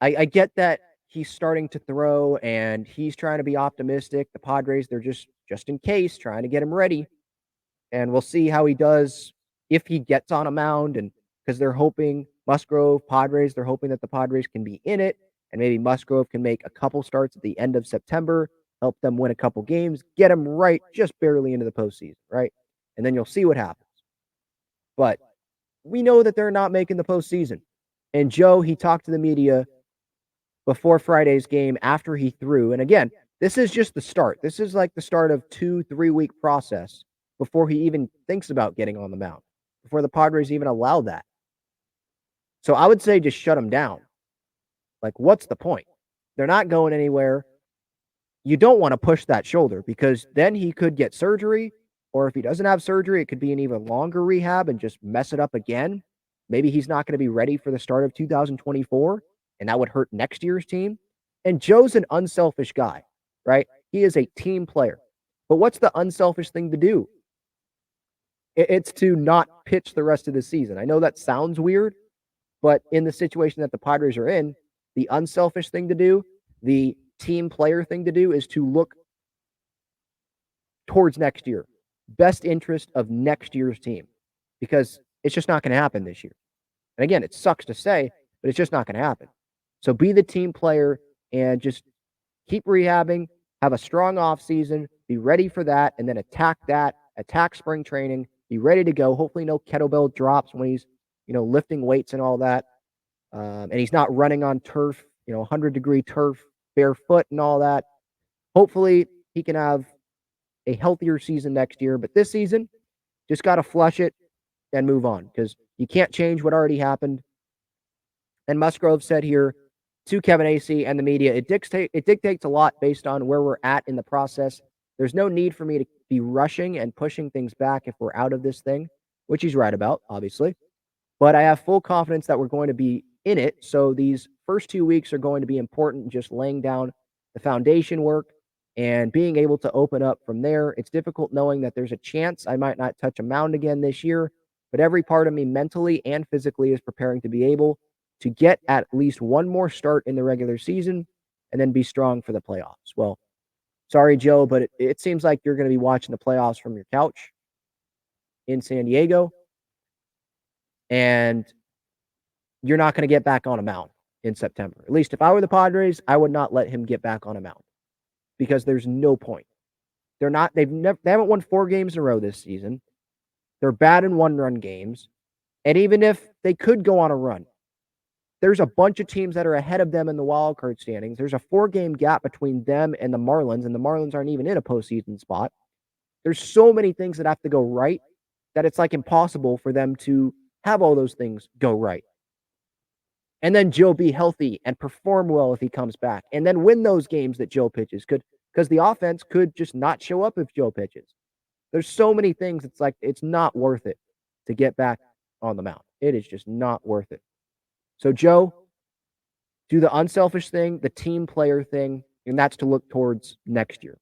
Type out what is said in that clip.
I get that he's starting to throw and he's trying to be optimistic. The Padres, they're just in case trying to get him ready. And we'll see how he does if he gets on a mound. And because they're hoping Musgrove, Padres, they're hoping that the Padres can be in it. And maybe Musgrove can make a couple starts at the end of September, help them win a couple games, get them right just barely into the postseason, right? And then you'll see what happens. But we know that they're not making the postseason. And Joe, he talked to the media before Friday's game after he threw. And again, this is just the start. This is like the start of 2-3 week process before he even thinks about getting on the mound, before the Padres even allow that. So I would say just shut him down. Like, what's the point? They're not going anywhere. You don't want to push that shoulder because then he could get surgery, or if he doesn't have surgery, it could be an even longer rehab and just mess it up again. Maybe he's not going to be ready for the start of 2024, and that would hurt next year's team. And Joe's an unselfish guy, right? He is a team player. But what's the unselfish thing to do? It's to not pitch the rest of the season. I know that sounds weird, but in the situation that the Padres are in, the unselfish thing to do, the team player thing to do is to look towards next year. Best interest of next year's team, because it's just not going to happen this year. And again, it sucks to say, but it's just not going to happen. So be the team player and just keep rehabbing, have a strong offseason, be ready for that, and then attack spring training, be ready to go. Hopefully no kettlebell drops when he's, lifting weights and all that. And he's not running on turf, 100-degree turf, barefoot and all that. Hopefully he can have a healthier season next year. But this season, just got to flush it and move on because you can't change what already happened. And Musgrove said here to Kevin Acee and the media, it dictates a lot based on where we're at in the process. There's no need for me to be rushing and pushing things back if we're out of this thing, which he's right about, obviously. But I have full confidence that we're going to be in it. So these first 2 weeks are going to be important, just laying down the foundation work and being able to open up from there. It's difficult knowing that there's a chance I might not touch a mound again this year, but every part of me mentally and physically is preparing to be able to get at least one more start in the regular season and then be strong for the playoffs. Well, sorry, Joe, but it seems like you're going to be watching the playoffs from your couch in San Diego. And you're not going to get back on a mound in September. At least if I were the Padres, I would not let him get back on a mound because there's no point. They haven't won 4 games in a row this season. They're bad in one-run games. And even if they could go on a run, there's a bunch of teams that are ahead of them in the wild card standings. There's a 4-game gap between them and the Marlins the Marlins aren't even in a postseason spot. There's so many things that have to go right that it's like impossible for them to have all those things go right. And then Joe be healthy and perform well if he comes back. And then win those games that Joe pitches. Because the offense could just not show up if Joe pitches. There's so many things. It's like it's not worth it to get back on the mound. It is just not worth it. So Joe, do the unselfish thing, the team player thing, and that's to look towards next year.